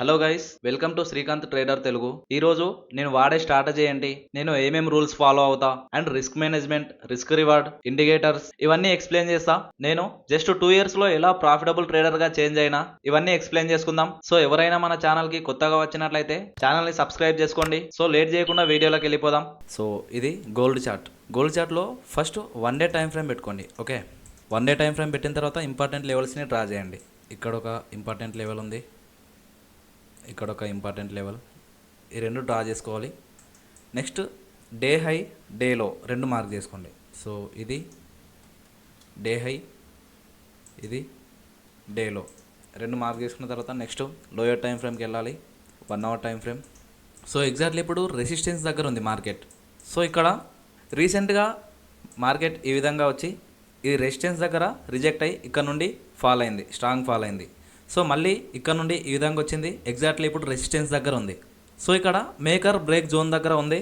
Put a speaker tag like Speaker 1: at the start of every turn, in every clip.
Speaker 1: Hello guys, welcome to Srikanth trader Telugu. ఈరోజు నేను వాడే స్ట్రాటజీ ఏంటి, నేను ఏమేం రూల్స్ ఫాలో అవుతా and risk management, risk reward, indicators ఇవన్నీ ఎక్స్ప్లెయిన్ చేస్తా. నేను జస్ట్ 2 years లో ఎలా ప్రాఫిటబుల్ ట్రేడర్ గా చేంజ్ అయినా ఇవన్నీ ఎక్స్ప్లెయిన్ చేసుకుందాం. సో ఎవరైనా మన ఛానల్ కి కొత్తగా వచ్చినట్లయితే ఛానల్ ని సబ్స్క్రైబ్ చేసుకోండి. సో లేట్ చేయకుండా వీడియోలోకి వెళ్ళిపోదాం. సో ఇది గోల్డ్ చార్ట్. గోల్డ్ చార్ట్లో ఫస్ట్ 1 day టైం ఫ్రేమ్ పెట్టుకోండి. ఓకే, 1 day టైం ఫ్రేమ్ పెట్టిన తర్వాత ఇంపార్టెంట్ లెవెల్స్ని డ్రా చేయండి. ఇక్కడ ఒక ఇంపార్టెంట్ లెవెల్ ఉంది, ఇక్కడ ఒక ఇంపార్టెంట్ లెవెల్, ఈ రెండు డ్రా చేసుకోవాలి. నెక్స్ట్ డే హై, డే లో రెండు మార్క్ చేసుకోండి. సో ఇది డే హై, ఇది డే లో, రెండు మార్క్ చేసుకున్న తర్వాత నెక్స్ట్ లోయర్ టైం ఫ్రేమ్కి వెళ్ళాలి, 1 hour time frame. So exactly ఇప్పుడు రెసిస్టెన్స్ దగ్గర ఉంది మార్కెట్. సో ఇక్కడ రీసెంట్గా మార్కెట్ ఈ విధంగా వచ్చి ఈ రెసిస్టెన్స్ దగ్గర రిజెక్ట్ అయ్యి ఇక్కడ నుండి ఫాల్ అయింది, స్ట్రాంగ్ ఫాల్ అయింది. సో మళ్ళీ ఇక్కడ నుండి ఈ విధంగా వచ్చింది, ఎగ్జాక్ట్లీ ఇప్పుడు రెసిస్టెన్స్ దగ్గర ఉంది. సో ఇక్కడ మేకర్ బ్రేక్ జోన్ దగ్గర ఉంది.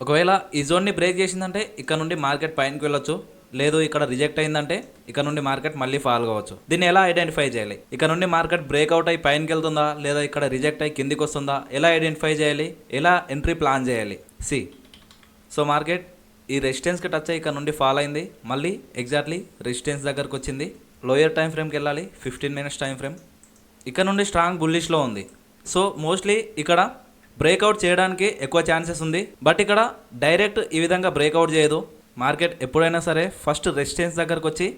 Speaker 1: ఒకవేళ ఈ జోన్ని బ్రేక్ చేసిందంటే ఇక్కడ నుండి మార్కెట్ పైనకి వెళ్ళొచ్చు, లేదు ఇక్కడ రిజెక్ట్ అయిందంటే ఇక్కడ నుండి మార్కెట్ మళ్ళీ ఫాల్ కావచ్చు. దీన్ని ఎలా ఐడెంటిఫై చేయాలి, ఇక్కడ నుండి మార్కెట్ బ్రేక్అవుట్ అయ్యి పైనకి వెళ్తుందా లేదా ఇక్కడ రిజెక్ట్ అయ్యి కిందికి వస్తుందా, ఎలా ఐడెంటిఫై చేయాలి, ఎలా ఎంట్రీ ప్లాన్ చేయాలి. సో మార్కెట్ ఈ రెసిస్టెన్స్కి టచ్ అయ్యి ఇక్కడ నుండి ఫాల్ అయింది, మళ్ళీ ఎగ్జాక్ట్లీ రెసిస్టెన్స్ దగ్గరకు వచ్చింది. లోయర్ టైం ఫ్రేమ్కి వెళ్ళాలి, 15 minutes టైం ఫ్రేమ్. ఇక్కడ నుండి స్ట్రాంగ్ బుల్లిష్లో ఉంది. సో మోస్ట్లీ ఇక్కడ బ్రేక్అవుట్ చేయడానికి ఎక్కువ ఛాన్సెస్ ఉంది, బట్ ఇక్కడ డైరెక్ట్ ఈ విధంగా బ్రేక్అవుట్ చేయదు. మార్కెట్ ఎప్పుడైనా సరే ఫస్ట్ రెసిస్టెన్స్ దగ్గరకు వచ్చి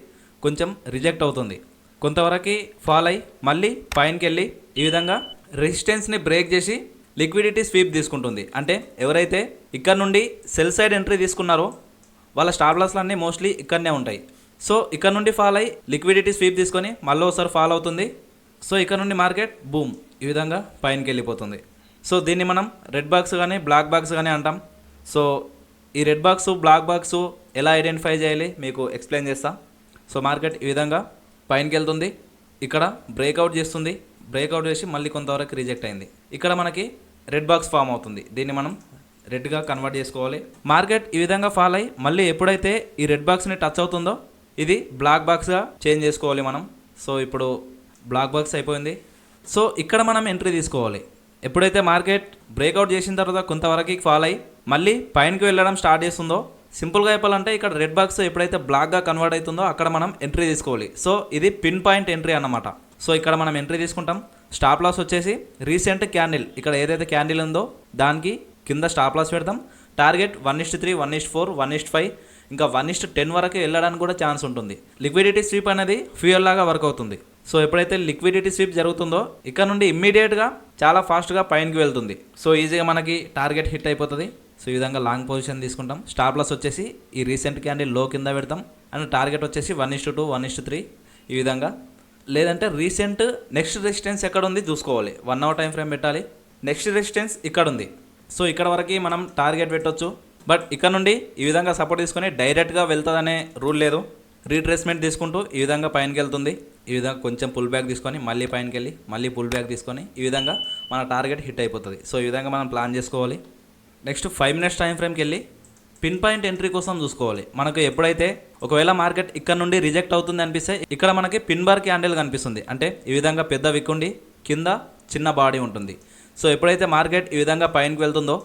Speaker 1: కొంచెం రిజెక్ట్ అవుతుంది, కొంతవరకు ఫాల్ అయ్యి మళ్ళీ పైనకి వెళ్ళి ఈ విధంగా రెసిస్టెన్స్ని బ్రేక్ చేసి లిక్విడిటీ స్వీప్ తీసుకుంటుంది. అంటే ఎవరైతే ఇక్కడ నుండి సెల్ సైడ్ ఎంట్రీ తీసుకున్నారో వాళ్ళ స్టాప్ లాస్లు అన్నీ మోస్ట్లీ ఇక్కడనే ఉంటాయి. సో ఇక్కడ నుండి ఫాల్ అయ్యి లిక్విడిటీ స్వీప్ తీసుకొని మళ్ళీ ఒకసారి ఫాల్ అవుతుంది. సో ఇక్కడ నుండి మార్కెట్ బూమ్ ఈ విధంగా పైనకి వెళ్ళిపోతుంది. సో దీన్ని మనం రెడ్ బాక్స్ కానీ బ్లాక్ బాక్స్ కానీ అంటాం. సో ఈ రెడ్ బాక్స్ బ్లాక్ బాక్స్ ఎలా ఐడెంటిఫై చేయాలి మీకు ఎక్స్ప్లెయిన్ చేస్తా. సో మార్కెట్ ఈ విధంగా పైనకి వెళ్తుంది, ఇక్కడ బ్రేక్అవుట్ చేస్తుంది, బ్రేక్అవుట్ చేసి మళ్ళీ కొంతవరకు రిజెక్ట్ అయింది, ఇక్కడ మనకి రెడ్ బాక్స్ ఫామ్ అవుతుంది. దీన్ని మనం రెడ్గా కన్వర్ట్ చేసుకోవాలి. మార్కెట్ ఈ విధంగా ఫాల్ అయ్యి మళ్ళీ ఎప్పుడైతే ఈ రెడ్ బాక్స్ని టచ్ అవుతుందో ఇది బ్లాక్ బాక్స్గా చేంజ్ చేసుకోవాలి మనం. సో ఇప్పుడు బ్లాక్ బాక్స్ అయిపోయింది. సో ఇక్కడ మనం ఎంట్రీ తీసుకోవాలి. ఎప్పుడైతే మార్కెట్ బ్రేక్అవుట్ చేసిన తర్వాత కొంతవరకు ఫాల్ అయ్యి మళ్ళీ పైనకి వెళ్ళడం స్టార్ట్ చేస్తుందో, సింపుల్గా చెప్పాలంటే ఇక్కడ రెడ్ బాక్స్ ఎప్పుడైతే బ్లాక్గా కన్వర్ట్ అవుతుందో అక్కడ మనం ఎంట్రీ తీసుకోవాలి. సో ఇది పిన్ పాయింట్ ఎంట్రీ అన్నమాట. సో ఇక్కడ మనం ఎంట్రీ తీసుకుంటాం. స్టాప్ లాస్ వచ్చేసి రీసెంట్ క్యాండిల్, ఇక్కడ ఏదైతే క్యాండిల్ ఉందో దానికి కింద స్టాప్ లాస్ పెడతాం. టార్గెట్ 1:3, 1:4, 1:5, ఇంకా 1:10 వరకు వెళ్ళడానికి కూడా ఛాన్స్ ఉంటుంది. లిక్విడిటీ స్వీప్ అనేది ఫ్యూయల్ లాగా వర్క్ అవుతుంది. సో ఎప్పుడైతే లిక్విడిటీ స్వీప్ జరుగుతుందో ఇక్కడ నుండి ఇమ్మీడియట్గా చాలా ఫాస్ట్గా పైనకి వెళ్తుంది. సో ఈజీగా మనకి టార్గెట్ హిట్ అయిపోతుంది. సో ఈ విధంగా లాంగ్ పొజిషన్ తీసుకుంటాం. స్టాప్ లాస్ వచ్చేసి ఈ రీసెంట్ క్యాండిల్ లో కింద పెడతాం అండ్ టార్గెట్ వచ్చేసి 1:2, 1:3 ఈ విధంగా. లేదంటే రీసెంట్ నెక్స్ట్ రెసిస్టెన్స్ ఎక్కడ ఉంది చూసుకోవాలి, 1 hour టైం ఫ్రేమ్ పెట్టాలి. నెక్స్ట్ రెసిస్టెన్స్ ఇక్కడ ఉంది. సో ఇక్కడ వరకు మనం టార్గెట్ పెట్టవచ్చు, బట్ ఇక్కడ నుండి ఈ విధంగా సపోర్ట్ తీసుకొని డైరెక్ట్గా వెళ్తుందనే రూల్ లేదు. రీట్రేస్మెంట్ తీసుకుంటూ ఈ విధంగా పైనకి వెళ్తుంది, ఈ విధంగా కొంచెం పుల్ బ్యాక్ తీసుకొని మళ్ళీ పైనకి వెళ్ళి మళ్ళీ పుల్ బ్యాక్ తీసుకొని ఈ విధంగా మన టార్గెట్ హిట్ అయిపోతుంది. సో ఈ విధంగా మనం ప్లాన్ చేసుకోవాలి. నెక్స్ట్ 5 minutes టైం ఫ్రేమ్కి వెళ్ళి పిన్ పాయింట్ ఎంట్రీ కోసం చూసుకోవాలి. మనకు ఎప్పుడైతే ఒకవేళ మార్కెట్ ఇక్కడ నుండి రిజెక్ట్ అవుతుంది అనిపిస్తే ఇక్కడ మనకి పిన్ బార్ క్యాండిల్ కనిపిస్తుంది. అంటే ఈ విధంగా పెద్ద విక్ ఉండి కింద చిన్న బాడీ ఉంటుంది. సో ఎప్పుడైతే మార్కెట్ ఈ విధంగా పైనకి వెళ్తుందో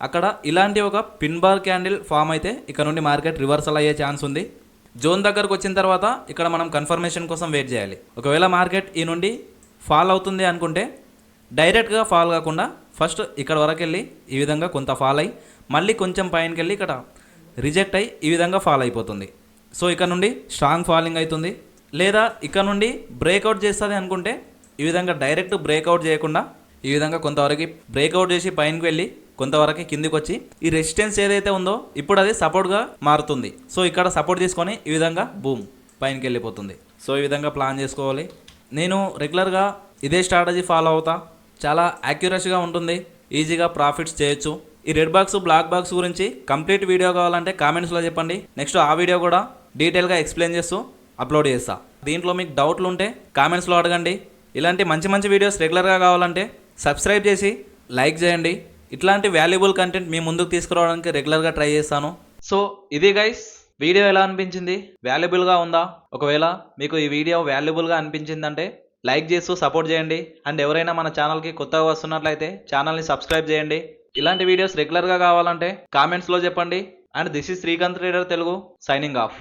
Speaker 1: అక్కడ ఇలాంటి ఒక పిన్ బార్ క్యాండిల్ ఫామ్ అయితే ఇక్కడ నుండి మార్కెట్ రివర్సల్ అయ్యే ఛాన్స్ ఉంది. జోన్ దగ్గరకు వచ్చిన తర్వాత ఇక్కడ మనం కన్ఫర్మేషన్ కోసం వెయిట్ చేయాలి. ఒకవేళ మార్కెట్ ఈ నుండి ఫాల్ అవుతుంది అనుకుంటే డైరెక్ట్గా ఫాల్ కాకుండా ఫస్ట్ ఇక్కడ వరకు వెళ్ళి ఈ విధంగా కొంత ఫాల్ అయ్యి మళ్ళీ కొంచెం పైనకి వెళ్ళి ఇక్కడ రిజెక్ట్ అయ్యి ఈ విధంగా ఫాల్ అయిపోతుంది. సో ఇక్కడ నుండి స్ట్రాంగ్ ఫాలింగ్ అవుతుంది. లేదా ఇక్కడ నుండి బ్రేక్అవుట్ చేస్తుంది అనుకుంటే ఈ విధంగా డైరెక్ట్ బ్రేక్అవుట్ చేయకుండా ఈ విధంగా కొంతవరకు బ్రేక్అవుట్ చేసి పైనకి వెళ్ళి కొంతవరకు కిందికి వచ్చి ఈ రెసిస్టెన్స్ ఏదైతే ఉందో ఇప్పుడు అది సపోర్ట్గా మారుతుంది. సో ఇక్కడ సపోర్ట్ తీసుకొని ఈ విధంగా బూమ్ పైనకి వెళ్ళిపోతుంది. సో ఈ విధంగా ప్లాన్ చేసుకోవాలి. నేను రెగ్యులర్గా ఇదే స్ట్రాటజీ ఫాలో అవుతా, చాలా యాక్యురసీగా ఉంటుంది, ఈజీగా ప్రాఫిట్స్ చేయొచ్చు. ఈ రెడ్ బాక్స్ బ్లాక్ బాక్స్ గురించి కంప్లీట్ వీడియో కావాలంటే కామెంట్స్లో చెప్పండి. నెక్స్ట్ ఆ వీడియో కూడా డీటెయిల్గా ఎక్స్ప్లెయిన్ చేస్తూ అప్లోడ్ చేస్తా. దీంట్లో మీకు డౌట్లు ఉంటే కామెంట్స్లో అడగండి. ఇలాంటి మంచి మంచి వీడియోస్ రెగ్యులర్గా కావాలంటే సబ్స్క్రైబ్ చేసి లైక్ చేయండి. ఇట్లాంటి వాల్యుబుల్ కంటెంట్ మీ ముందుకు తీసుకురావడానికి రెగ్యులర్గా ట్రై చేస్తాను. సో ఇది గైస్, వీడియో ఎలా అనిపించింది, వాల్యుబుల్గా ఉందా? ఒకవేళ మీకు ఈ వీడియో వాల్యుబుల్గా అనిపించిందంటే లైక్ చేస్తూ సపోర్ట్ చేయండి. అండ్ ఎవరైనా మన ఛానల్కి కొత్తగా వస్తున్నట్లయితే ఛానల్ని సబ్స్క్రైబ్ చేయండి. ఇలాంటి వీడియోస్ రెగ్యులర్గా కావాలంటే కామెంట్స్లో చెప్పండి. And this is Srikanth trader Telugu signing off.